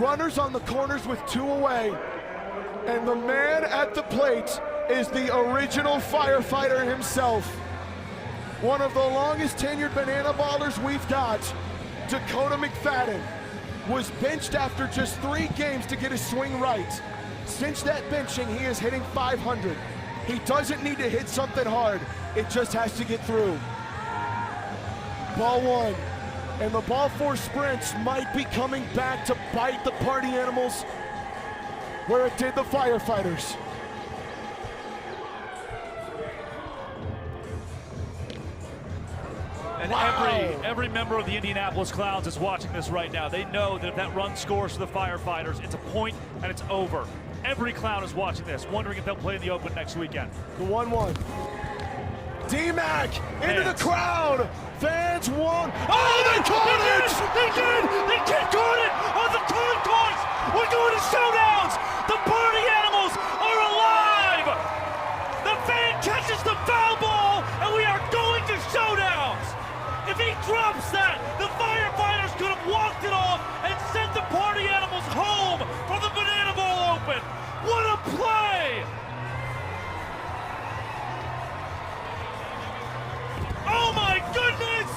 runners on the corners with 2 away. And the man at the plate is the original firefighter himself. One of the longest tenured banana ballers we've got, Dakota McFadden, was benched after just 3 games to get his swing right. Since that benching, he is hitting .500. He doesn't need to hit something hard. It just has to get through. Ball 1. And the ball 4 sprints might be coming back to bite the party animals where it did the firefighters. And wow. every member of the Indianapolis Clowns is watching this right now. They know that if that run scores for the firefighters, it's a point and it's over. Every Clown is watching this, wondering if they'll play in the Open next weekend. The 1-1. D-Mac into the crowd. Fans won. Oh, they caught it! They did! They caught it on the concourse! We're going to Showdowns! The party animals are alive! The fan catches the foul ball, and we are going to Showdowns! If he drops that, the firefighters could have walked it off and sent the party animals home from the Banana Bowl Open. What a play! Oh my goodness!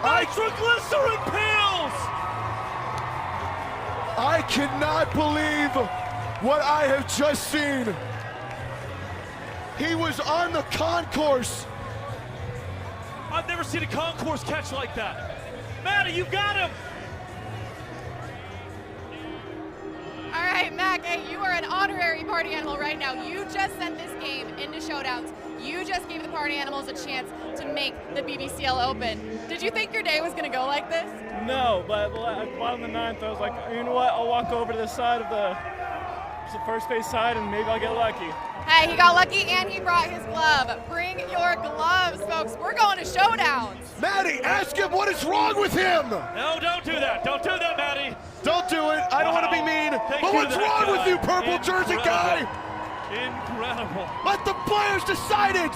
Nitroglycerin pills! I cannot believe what I have just seen. He was on the concourse. I've never seen a concourse catch like that. Maddie, you got him! All right, Mac, hey, you are an honorary party animal right now. You just sent this game into Showdowns. You just gave the party animals a chance to make the BBCL Open. Did you think your day was gonna go like this? No, but bottom of the 9th, I was like, you know what, I'll walk over to the side of the first base side and maybe I'll get lucky. Hey, he got lucky and he brought his glove. Bring your gloves, folks. We're going to Showdowns. Maddie, ask him what is wrong with him. No, don't do that. Don't do that, Maddie. Don't do it. I don't want to be mean. Thank but you, what's that wrong guy. with you, purple jersey guy? Incredible. Let the players decide it.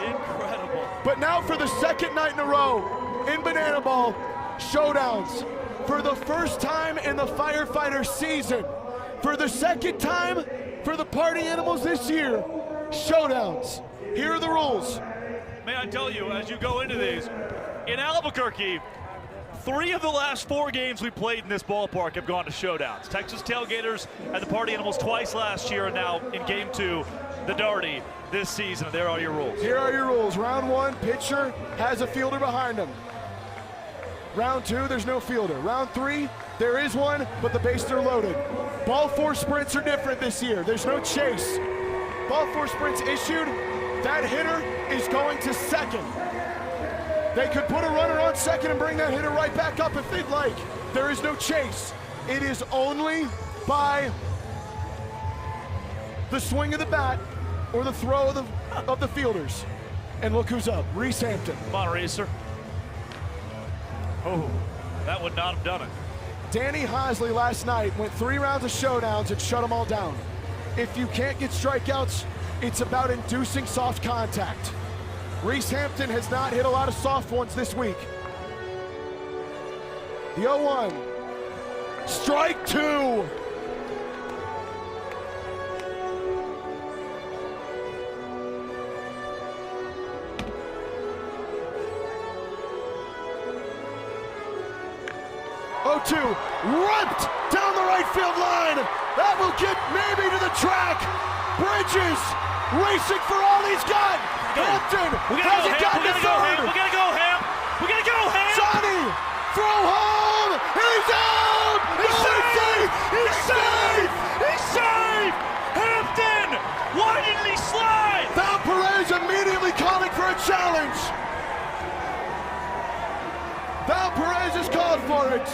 Incredible. But now for the 2nd night in a row in Banana Ball, Showdowns. For the first time in the firefighter season, for the 2nd time for the party animals this year, Showdowns. Here are the rules. May I tell you, as you go into these, in Albuquerque, 3 of the last 4 games we played in this ballpark have gone to Showdowns. Texas Tailgaters had the party animals twice last year, and now in game 2, the Darty this season. There are your rules. Here are your rules. Round 1, pitcher has a fielder behind him. Round 2, there's no fielder. Round 3, there is one, but the bases are loaded. Ball 4 sprints are different this year. There's no chase. Ball 4 sprints issued. That hitter is going to 2nd. They could put a runner on 2nd and bring that hitter right back up if they'd like. There is no chase. It is only by the swing of the bat or the throw of the fielders. And look who's up, Reese Hampton. Come on, Reeser. Oh, that would not have done it. Danny Hosley last night went 3 rounds of Showdowns and shut them all down. If you can't get strikeouts, it's about inducing soft contact. Reese Hampton has not hit a lot of soft ones this week. The 0-1. Strike 2. Ripped down the right field line. That will get maybe to the track. Bridges racing for all he's got. Hampton hasn't gotten to 3rd. We gotta go, Ham. We gotta go, Ham. Johnny, throw home. He's out. He's safe. He's safe. He's safe. Hampton. Why didn't he slide? Val Perez immediately calling for a challenge. Val Perez has called for it.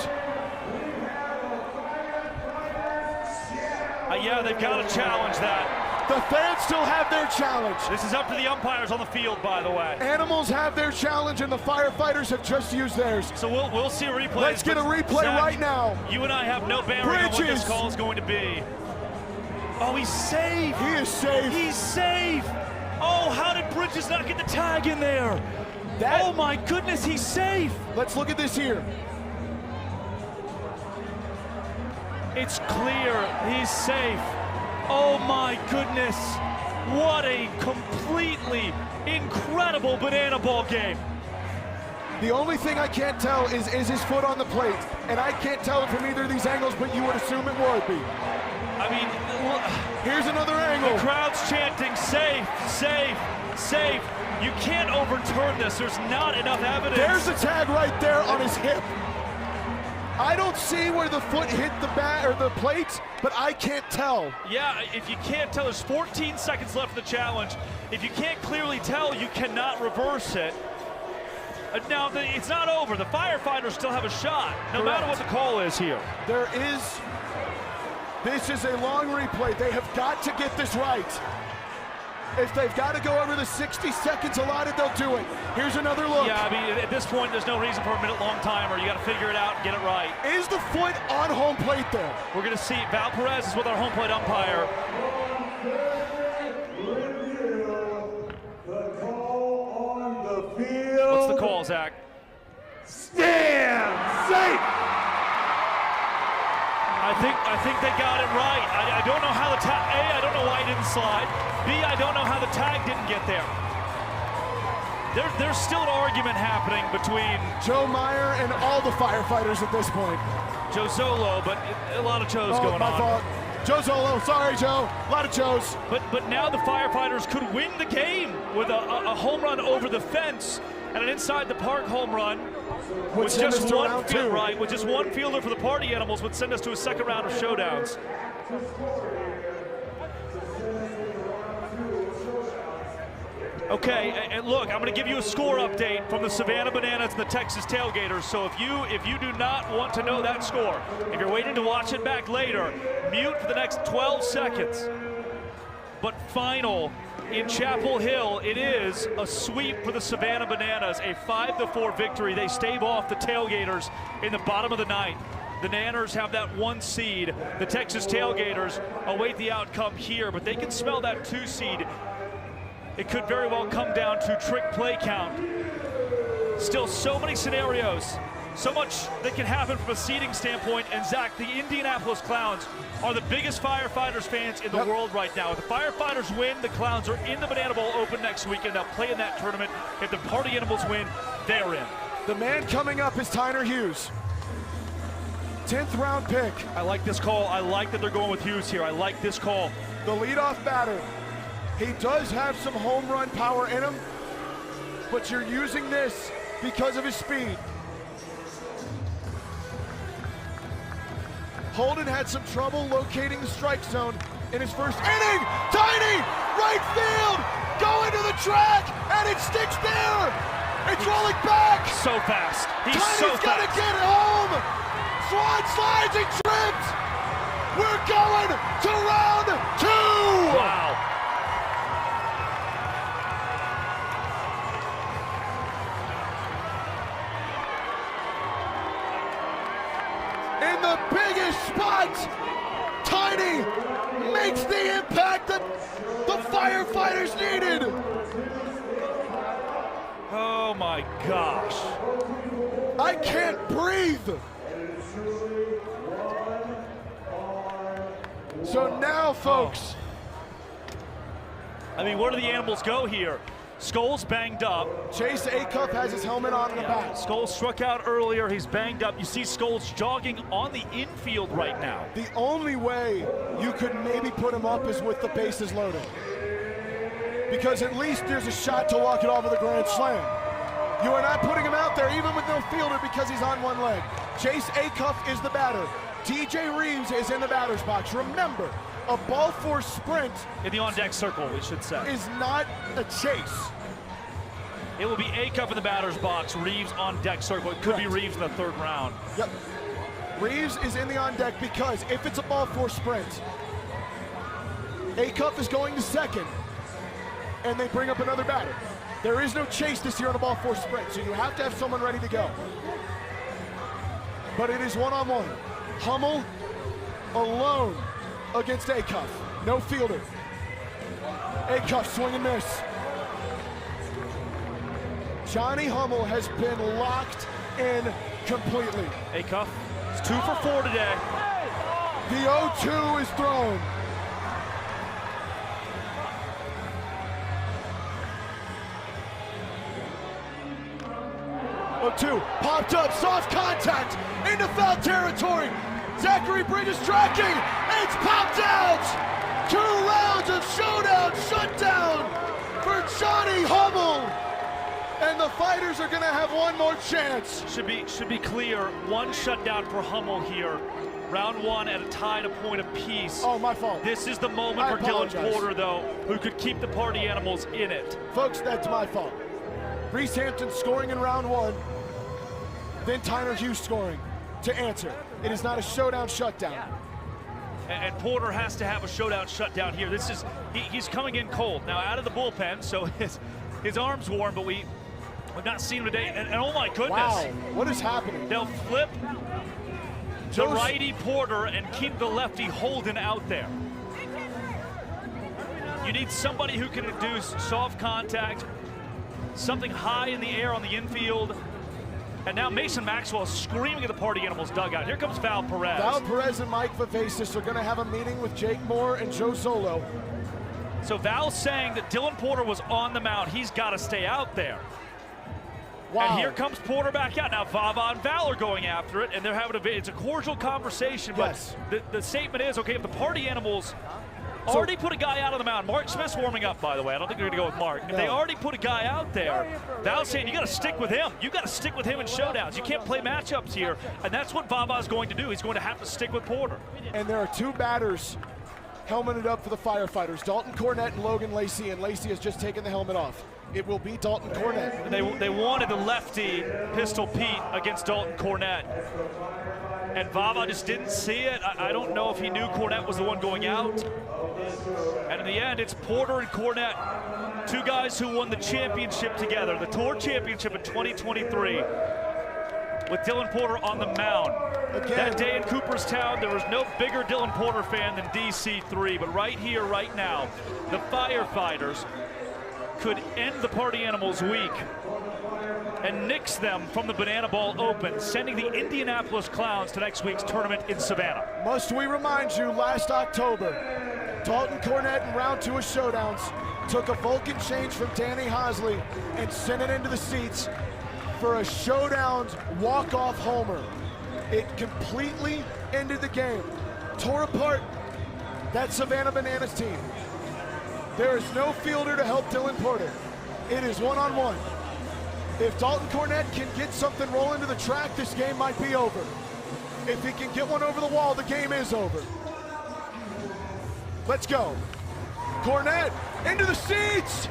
Yeah, they've got to challenge that. The fans still have their challenge. This is up to the umpires on the field, by the way. Animals have their challenge, and the firefighters have just used theirs. So we'll see a replay. Let's get a replay Zach, right now. You and I have no bearing on what this call is going to be. Oh, he's safe. He is safe. He's safe. Oh, how did Bridges not get the tag in there? Oh my goodness, he's safe. Let's look at this here. It's clear he's safe. Oh my goodness. What a completely incredible banana ball game. The only thing I can't tell is his foot on the plate? And I can't tell it from either of these angles, but you would assume it would be. I mean, here's another angle. The crowd's chanting, safe, safe, safe. You can't overturn this. There's not enough evidence. There's the tag right there on his hip. I don't see where the foot hit the bat or the plate, but I can't tell. Yeah, if you can't tell, there's 14 seconds left of the challenge. If you can't clearly tell, you cannot reverse it. Now, it's not over. The firefighters still have a shot, no matter what the call is here. This is a long replay. They have got to get this right. If they've got to go over the 60 seconds allotted, they'll do it. Here's another look. Yeah, I mean, at this point, there's no reason for a minute-long timer. You got to figure it out and get it right. Is the foot on home plate there? We're going to see. Val Perez is with our home plate umpire. What's the call, Zach? Stand safe! I think they got it right. I don't know how the tag, A, I don't know why he didn't slide. B, I don't know how the tag didn't get there. There's still an argument happening between Joe Meyer and all the firefighters at this point. Joe Zolo, but a lot of Joes going my on. fault. Joe Zolo, sorry Joe, a lot of Joes. But now the firefighters could win the game with a home run over the fence and an inside the park home run. With just one field, right? With just one fielder for the party animals would send us to a second round of showdowns. Okay, and look, I'm going to give you a score update from the Savannah Bananas and the Texas Tailgaters. So if you do not want to know that score, if you're waiting to watch it back later, mute for the next 12 seconds. But final in Chapel Hill, it is a sweep for the Savannah Bananas, a 5-4 victory. They stave off the Tailgaters in the bottom of the ninth. The Nanners have that 1 seed. The Texas Tailgaters await the outcome here, but they can smell that 2 seed. It could very well come down to trick play count. Still so many scenarios, so much that can happen from a seeding standpoint. And Zach, the Indianapolis Clowns are the biggest Firefighters fans in the world right now. If the Firefighters win, the Clowns are in the Banana Bowl Open next weekend. They'll play in that tournament. If the Party Animals win, they're in. The man coming up is Tyner Hughes. 10th round pick. I like this call. I like that they're going with Hughes here. I like this call. The leadoff batter. He does have some home run power in him, but you're using this because of his speed. Holden had some trouble locating the strike zone in his first inning. Tiny, right field, going to the track, and it sticks there. It's rolling back. So fast. He's Tiny's so fast. Gotta get home. Swan slides and trips. We're going to round 2. Wow. In the biggest spot, Tiny makes the impact that the Firefighters needed. Oh my gosh. I can't breathe. So now, folks. I mean, where do the animals go here? Skull's banged up. Chase Acuff has his helmet on in the back. Skull struck out earlier. He's banged up. You see Skull's jogging on the infield right now. The only way you could maybe put him up is with the bases loaded. Because at least there's a shot to walk it off with a grand slam. You are not putting him out there even with no fielder because he's on one leg. Chase Acuff is the batter. DJ Reeves is in the batter's box. Remember, a ball force sprint in the on-deck circle, we should say, is not a chase. It will be Acuff in the batter's box, Reeves on deck circle. It could be Reeves in the 3rd round. Yep. Reeves is in the on deck because if it's a ball force sprint, Acuff is going to second, and they bring up another batter. There is no chase this year on a ball force sprint, so you have to have someone ready to go. But it is one-on-one. Hummel alone against Acuff. No fielder. Acuff swing and miss. Johnny Hummel has been locked in completely. Acuff is 2 for 4 today. The 0-2 is thrown. Two popped up, soft contact into foul territory. Zachary Bridges tracking, and it's popped out. 2 rounds of Showdown shutdown for Johnny Hummel. And the fighters are gonna have one more chance. Should be clear, 1 shutdown for Hummel here. Round 1 at a tie and a point apiece. Oh, my fault. This is the moment for Dylan Porter, though, who could keep the party animals in it. Folks, that's my fault. Reese Hampton scoring in round 1, then Tyner Hughes scoring to answer. It is not a Showdown shutdown. And Porter has to have a Showdown shutdown here. This is he's coming in cold now out of the bullpen, so his arm's warm, but we've not seen him today. And oh my goodness! Wow, what is happening? They'll flip the righty Porter and keep the lefty Holden out there. You need somebody who can induce soft contact, something high in the air on the infield. And now Mason Maxwell is screaming at the party animals dugout. Here comes Val Perez. Val Perez and Mike Vivacis are going to have a meeting with Jake Moore and Joe Zolo. So Val's saying that Dylan Porter was on the mound. He's got to stay out there. Wow. And here comes Porter back out. Now Vava and Val are going after it, and they're having it's a cordial conversation. But yes, the statement is, okay, if the party animals already put a guy out on the mound. Mark Smith's warming up, by the way. I don't think they're going to go with Mark. If they already put a guy out there, Val's saying you got to stick with him. You got to stick with him in showdowns. You can't play matchups here, and that's what Vava's going to do. He's going to have to stick with Porter. And there are 2 batters helmeted up for the Firefighters, Dalton Cornett and Logan Lacey, and Lacey has just taken the helmet off. It will be Dalton Cornett. They wanted the lefty, Pistol Pete, against Dalton Cornett. And Vava just didn't see it. I don't know if he knew Cornett was the one going out. And in the end, it's Porter and Cornett, 2 guys who won the championship together, the Tour Championship in 2023, with Dylan Porter on the mound. Again, that day in Cooperstown, there was no bigger Dylan Porter fan than DC3, but right here, right now, the Firefighters could end the party animals week and nix them from the Banana Ball Open, sending the Indianapolis Clowns to next week's tournament in Savannah. Must we remind you, last October, Dalton Cornett in round 2 of Showdowns took a Vulcan change from Danny Hosley and sent it into the seats for a Showdowns walk-off homer. It completely ended the game, tore apart that Savannah Bananas team. There is no fielder to help Dylan Porter. It is one-on-one. If Dalton Cornett can get something rolling to the track, this game might be over. If he can get one over the wall, the game is over. Let's go. Cornett into the seats.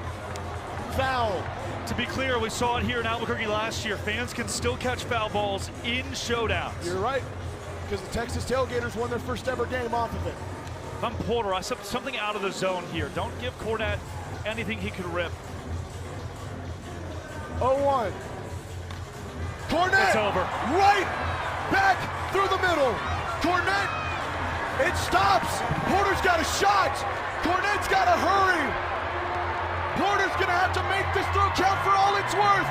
Foul. To be clear, we saw it here in Albuquerque last year. Fans can still catch foul balls in showdowns. You're right, because the Texas Tailgaters won their first ever game off of it. If I'm Porter, I said something out of the zone here. Don't give Cornett anything he could rip. 0-1. Cornett. It's over. Right back through the middle. Cornett. It stops. Porter's got a shot. Cornett's got to hurry. Porter's going to have to make this throw count for all it's worth.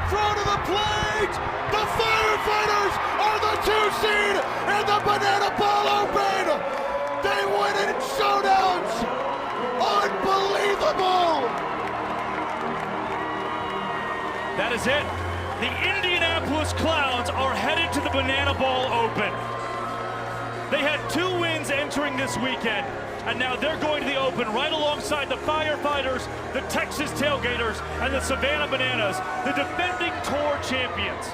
Throw to the plate. The Firefighters are the 2 seed and the Banana Ball Open. They win it in showdowns. Unbelievable. That is it. The Indianapolis Clowns are headed to the Banana Ball Open. They had 2 wins entering this weekend, and now they're going to the Open right alongside the Firefighters, the Texas Tailgaters, and the Savannah Bananas, the defending Tour champions,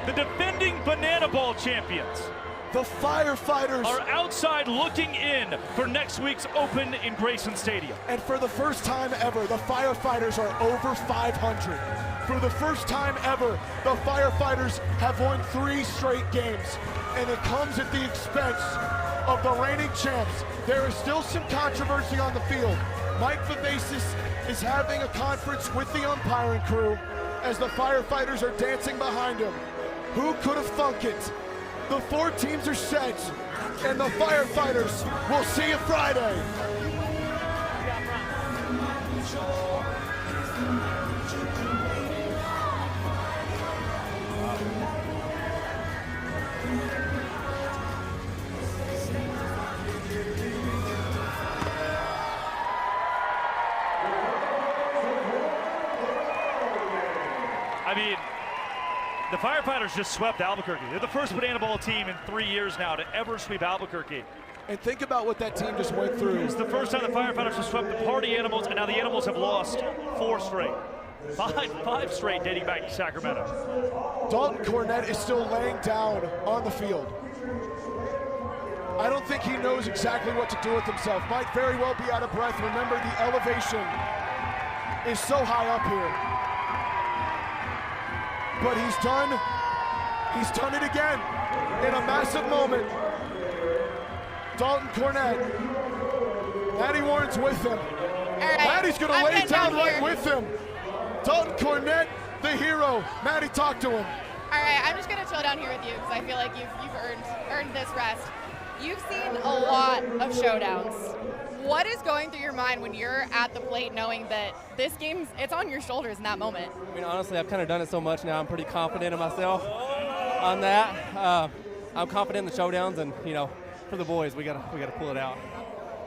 the defending Banana Ball champions. The Firefighters are outside looking in for next week's Open in Grayson Stadium. And for the first time ever, the Firefighters are over 500. For the first time ever, the Firefighters have won 3 straight games, and it comes at the expense of the reigning champs. There is still some controversy on the field. Mike Vivacis is having a conference with the umpiring crew as the Firefighters are dancing behind him. Who could have thunk it? The 4 teams are set, and the Firefighters will see you Friday. Firefighters just swept Albuquerque. They're the first banana ball team in 3 years now to ever sweep Albuquerque. And think about what that team just went through. It's the first time the Firefighters have swept the Party Animals, and now the Animals have lost 4 straight. Five straight dating back to Sacramento. Dalton Cornette is still laying down on the field. I don't think he knows exactly what to do with himself. Might very well be out of breath. Remember, the elevation is so high up here. But he's done it again in a massive moment. Dalton Cornette, Matty Warren's with him. All right, Matty's gonna I'm lay getting down right here. with him. Dalton Cornette, the hero. Matty, talk to him. All right, I'm just gonna chill down here with you because I feel like you've earned this rest. You've seen a lot of showdowns. What is going through your mind when you're at the plate knowing that this game's, it's on your shoulders in that moment? I mean, honestly, I've kind of done it so much now. I'm pretty confident in myself on that. I'm confident in the showdowns, and you know, for the boys, we gotta pull it out.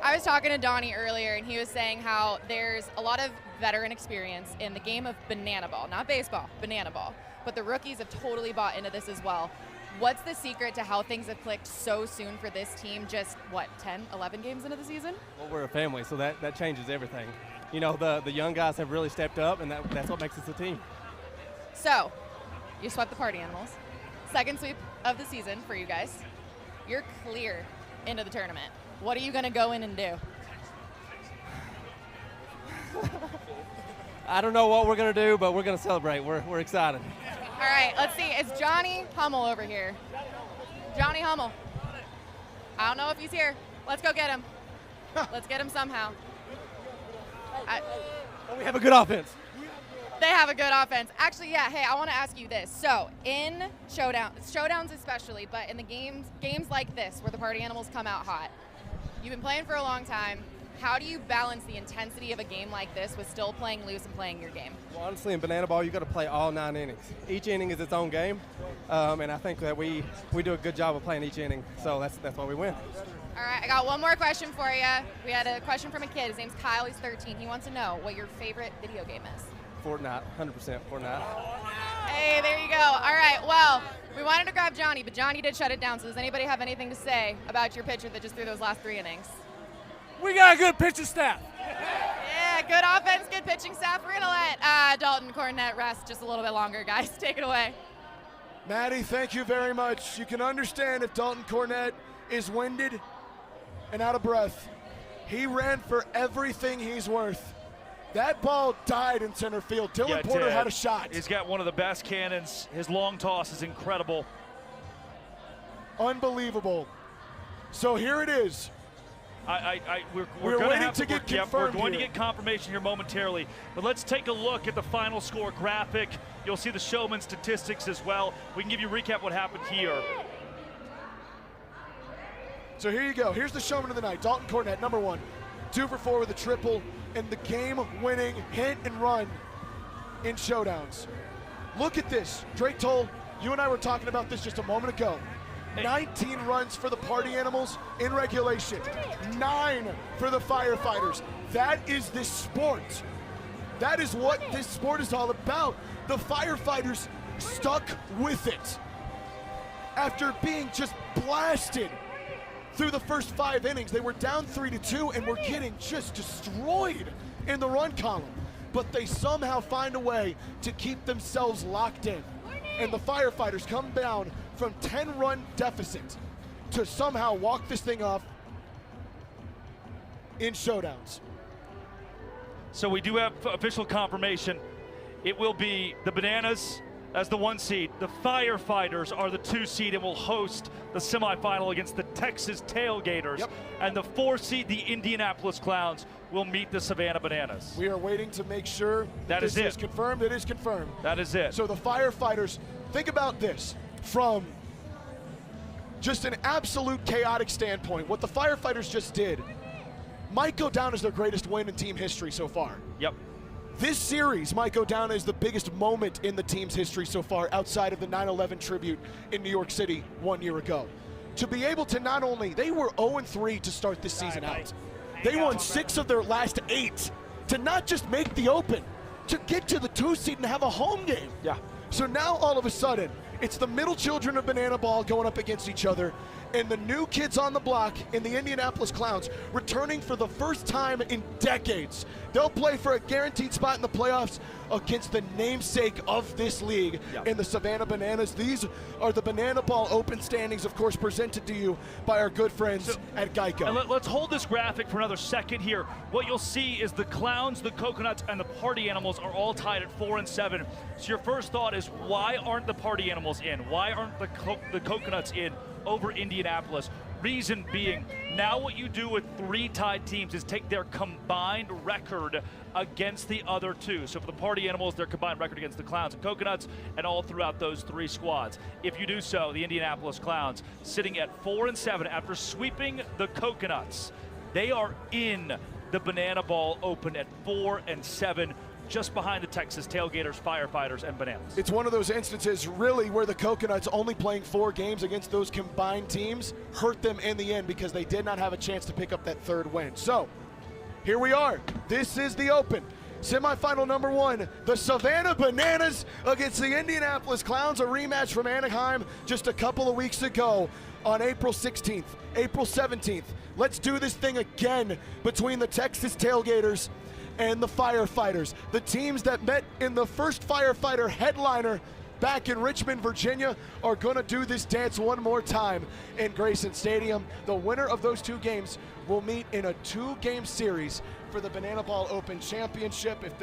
I was talking to Donnie earlier, and he was saying how there's a lot of veteran experience in the game of banana ball, not baseball, banana ball. But the rookies have totally bought into this as well. What's the secret to how things have clicked so soon for this team, just, what, 10, 11 games into the season? Well, we're a family, so that changes everything. You know, the young guys have really stepped up, and that's what makes us a team. So, you swept the Party Animals. Second sweep of the season for you guys. You're clear into the tournament. What are you going to go in and do? I don't know what we're going to do, but we're going to celebrate. We're excited. All right, let's see. Is Johnny Hummel over here? Johnny Hummel. I don't know if he's here. Let's go get him. Let's get him somehow. We have a good offense. They have a good offense. Actually, yeah, hey, I want to ask you this. So, in showdowns especially, but in the games like this where the Party Animals come out hot, you've been playing for a long time. How do you balance the intensity of a game like this with still playing loose and playing your game? Well, honestly, in banana ball, you got to play all 9 innings. Each inning is its own game, and I think that we do a good job of playing each inning, so that's why we win. All right, I got one more question for you. We had a question from a kid. His name's Kyle. He's 13. He wants to know what your favorite video game is. Fortnite, 100% Fortnite. Hey, there you go. All right, well, we wanted to grab Johnny, but Johnny did shut it down. So does anybody have anything to say about your pitcher that just threw those last 3 innings? We got a good pitching staff. Yeah, good offense, good pitching staff. We're going to let Dalton Cornette rest just a little bit longer, guys. Take it away. Matty, thank you very much. You can understand if Dalton Cornette is winded and out of breath. He ran for everything he's worth. That ball died in center field. Dylan Porter had a shot. He's got one of the best cannons. His long toss is incredible. Unbelievable. So here it is. We're waiting to get confirmed We're going here. to get confirmation here momentarily. But let's take a look at the final score graphic. You'll see the showman statistics as well. We can give you a recap what happened here. So here you go. Here's the showman of the night. Dalton Cornette, number 1. 2 for 4 with a triple and the game-winning hit and run in showdowns. Look at this. Drake Toll, you and I were talking about this just a moment ago. 19 runs for the Party Animals in regulation. 9 for the Firefighters. That is this sport. That is what this sport is all about. The Firefighters stuck with it after being just blasted through the first 5 innings. They were down 3-2 and were getting just destroyed in the run column. But they somehow find a way to keep themselves locked in. And the Firefighters come down from 10-run deficit to somehow walk this thing off in showdowns. So we do have official confirmation. It will be the Bananas as the 1 seed. The Firefighters are the 2 seed and will host the semifinal against the Texas Tailgaters. Yep. And the 4 seed, the Indianapolis Clowns, will meet the Savannah Bananas. We are waiting to make sure That this is it. is confirmed. It is confirmed. That is it. So the Firefighters, think about this from just an absolute chaotic standpoint. What the Firefighters just did might go down as their greatest win in team history so far. Yep. This series might go down as the biggest moment in the team's history so far outside of the 9/11 tribute in New York City 1 year ago. To be able to not only, they were 0-3 to start this season out. They won 6 of their last 8 to not just make the Open, to get to the 2 seed and have a home game. Yeah. So now all of a sudden, It's the middle children of Banana Ball going up against each other, and the new kids on the block in the Indianapolis Clowns returning for the first time in decades. They'll play for a guaranteed spot in the playoffs against the namesake of this league in the Savannah Bananas. These are the Banana Ball Open standings, of course, presented to you by our good friends at Geico. And let's hold this graphic for another second here. What you'll see is the Clowns, the Coconuts, and the Party Animals are all tied at 4-7. So your first thought is, why aren't the Party Animals in? Why aren't the Coconuts in over Indianapolis? Reason being, now what you do with 3 tied teams is take their combined record against the other 2. So for the Party Animals, their combined record against the Clowns and Coconuts, and all throughout those 3 squads. If you do so, the Indianapolis Clowns sitting at 4-7 after sweeping the Coconuts. They are in the Banana Ball Open at 4-7. Just behind the Texas Tailgaters, Firefighters, and Bananas. It's one of those instances, really, where the Coconuts only playing 4 games against those combined teams hurt them in the end because they did not have a chance to pick up that 3rd win. So, here we are. This is the Open. Semifinal number 1, the Savannah Bananas against the Indianapolis Clowns, a rematch from Anaheim just a couple of weeks ago on April 16th, April 17th. Let's do this thing again between the Texas Tailgaters and the Firefighters, the teams that met in the first Firefighter headliner back in Richmond, Virginia, are going to do this dance one more time in Grayson Stadium. The winner of those 2 games will meet in a 2-game series for the Banana Ball Open Championship. If